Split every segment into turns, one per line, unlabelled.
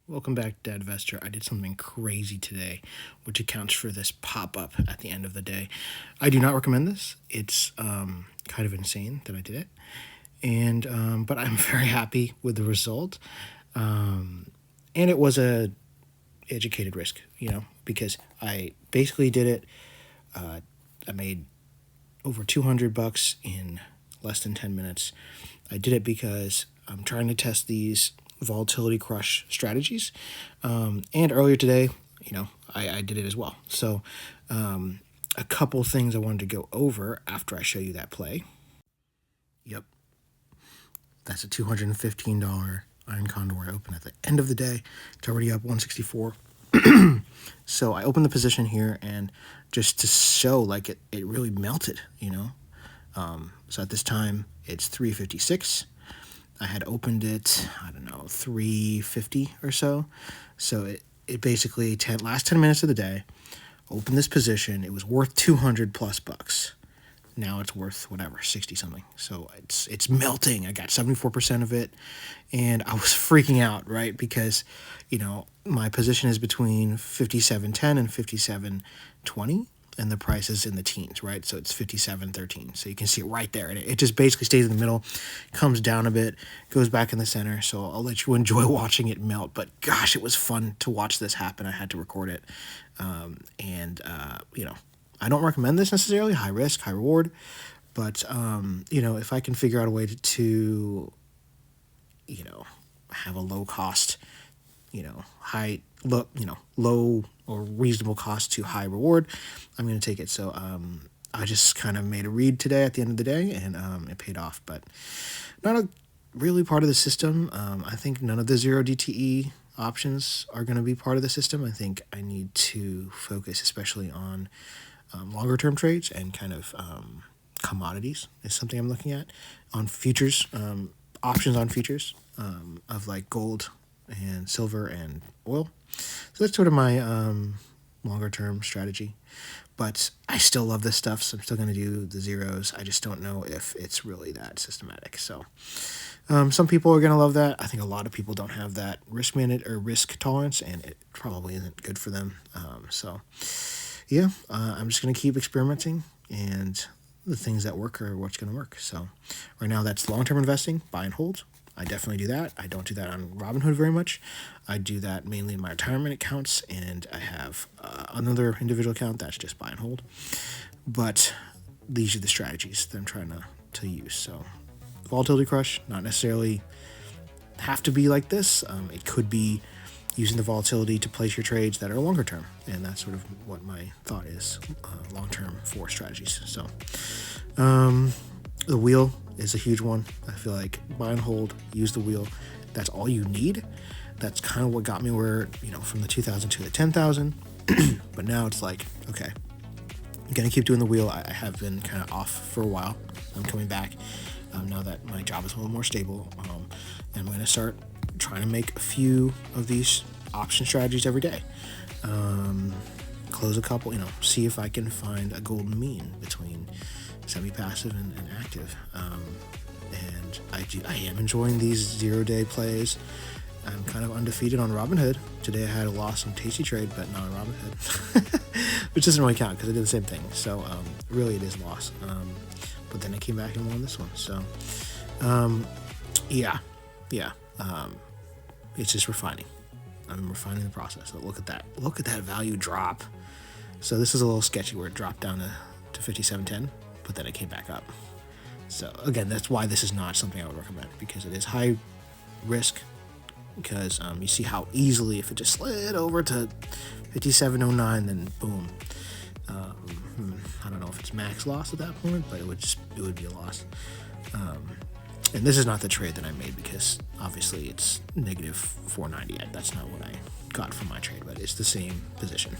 Welcome back, Dadvestor. I did something crazy today, which accounts for this pop-up at the end of the day. I do not recommend this. It's kind of insane that I did it, and but I'm very happy with the result. And it was a educated risk, because I basically did it. I made over $200 in less than 10 minutes. I did it because I'm trying to test these volatility crush strategies. And earlier today, I did it as well. So, a couple things I wanted to go over after I show you that play. Yep, that's a $215 Iron Condor I opened at the end of the day. It's already up 164. So I opened the position here, and just to show like it really melted, So at this time it's 356. I had opened it, I don't know, 350 or so. So it basically last 10 minutes of the day, opened this position. It was worth 200 plus bucks. Now it's worth whatever, 60 something. So it's melting. I got 74% of it, and I was freaking out, right? Because, my position is between 57.10 and 57.20, and the price is in the teens, right? So it's 57.13. So you can see it right there. And it just basically stays in the middle, comes down a bit, goes back in the center. So I'll let you enjoy watching it melt. But gosh, it was fun to watch this happen. I had to record it. I don't recommend this necessarily. High risk, high reward. But, if I can figure out a way to have a low cost, low or reasonable cost to high reward, I'm going to take it. So I just kind of made a read today at the end of the day, and it paid off. But not a really part of the system. I think none of the 0 DTE options are going to be part of the system. I think I need to focus especially on longer term trades, and kind of commodities is something I'm looking at on futures, options on futures of like gold and silver and oil. So that's sort of my longer term strategy. But I still love this stuff, so I'm still going to do the zeros. I just don't know if it's really that systematic. So some people are going to love that. I think a lot of people don't have that risk tolerance, and it probably isn't good for them. I'm just going to keep experimenting, and the things that work are what's going to work. So right now that's long-term investing, buy and hold. I definitely do that. I don't do that on Robinhood very much. I do that mainly in my retirement accounts, and I have another individual account that's just buy and hold. But these are the strategies that I'm trying to use. So volatility crush, not necessarily have to be like this. It could be using the volatility to place your trades that are longer term, and that's sort of what my thought is long term for strategies. So the wheel is a huge one. I feel like buy and hold, use the wheel. That's all you need. That's kind of what got me where, from the 2,000 to the 10,000. But now it's like, okay, I'm going to keep doing the wheel. I have been kind of off for a while. I'm coming back now that my job is a little more stable. And I'm going to start trying to make a few of these option strategies every day. Close a couple, see if I can find a golden mean between semi-passive and active. And I am enjoying these 0 day plays. I'm kind of undefeated on Robinhood. Today I had a loss on Tasty Trade, but not on Robinhood, which doesn't really count because I did the same thing. So really it is a loss. But then I came back and won this one. So it's just refining. I'm refining the process. So look at that. Look at that value drop. So this is a little sketchy where it dropped down to 57.10, but then it came back up. So again, that's why this is not something I would recommend, because it is high risk. Because you see how easily, if it just slid over to 57.09, then boom. I don't know if it's max loss at that point, but it would be a loss. And this is not the trade that I made, because obviously it's negative 490. That's not what I got from my trade, but it's the same position.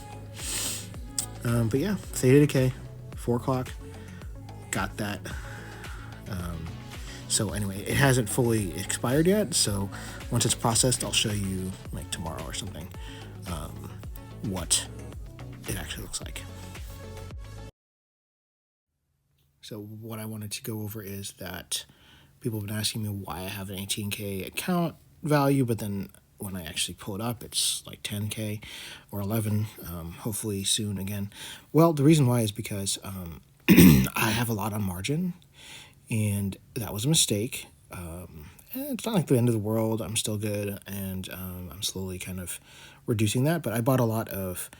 But yeah, theta decay, 4 o'clock, got that. So anyway, it hasn't fully expired yet. So once it's processed, I'll show you like tomorrow or something what it actually looks like. So what I wanted to go over is that people have been asking me why I have an 18K account value, but then when I actually pull it up, it's like 10K or 11, hopefully soon again. Well, the reason why is because I have a lot on margin, and that was a mistake. It's not like the end of the world. I'm still good, and I'm slowly kind of reducing that. But I bought a lot of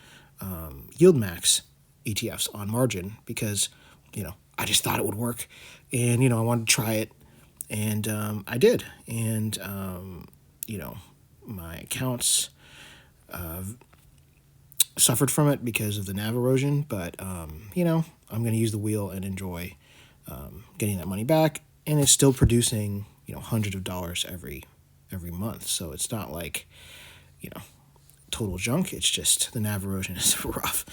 yield max ETFs on margin because, I just thought it would work, and I wanted to try it, and I did, and my accounts suffered from it because of the NAV erosion, but I'm going to use the wheel and enjoy getting that money back, and it's still producing hundreds of dollars every month. So it's not like total junk. It's just the NAV erosion is rough.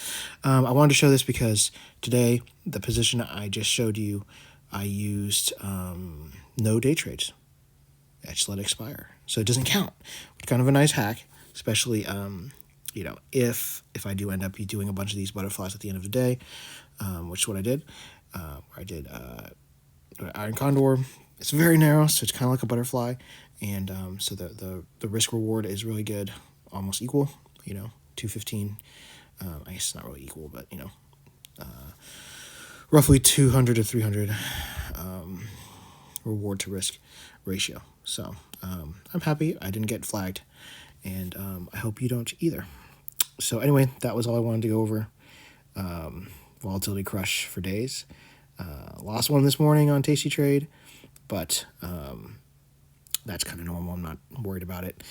I wanted to show this because today the position I just showed you, I used no day trades. I just let it expire, so it doesn't count. Kind of a nice hack, especially if I do end up doing a bunch of these butterflies at the end of the day, which is what I did. I did Iron Condor. It's very narrow, so it's kind of like a butterfly, and so the risk reward is really good, almost equal. 215. I guess it's not really equal, but roughly 200 to 300 reward to risk ratio. So I'm happy I didn't get flagged, and I hope you don't either. So anyway, that was all I wanted to go over. Volatility crush for days. Lost one this morning on Tasty Trade, but that's kind of normal. I'm not worried about it.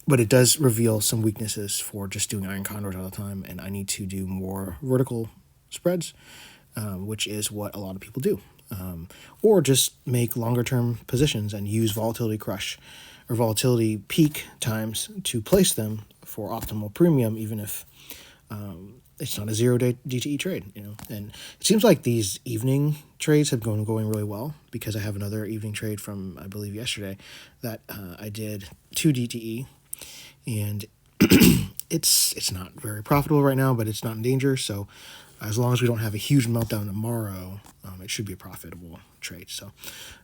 But it does reveal some weaknesses for just doing Iron Condors all the time, and I need to do more vertical spreads, which is what a lot of people do. Or just make longer term positions and use volatility crush or volatility peak times to place them for optimal premium, even if it's not a 0-day DTE trade, And it seems like these evening trades have been going really well, because I have another evening trade from, I believe, yesterday that I did 2 DTE, and it's not very profitable right now, but it's not in danger. So as long as we don't have a huge meltdown tomorrow, it should be a profitable trade. So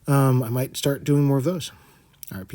I might start doing more of those. All right.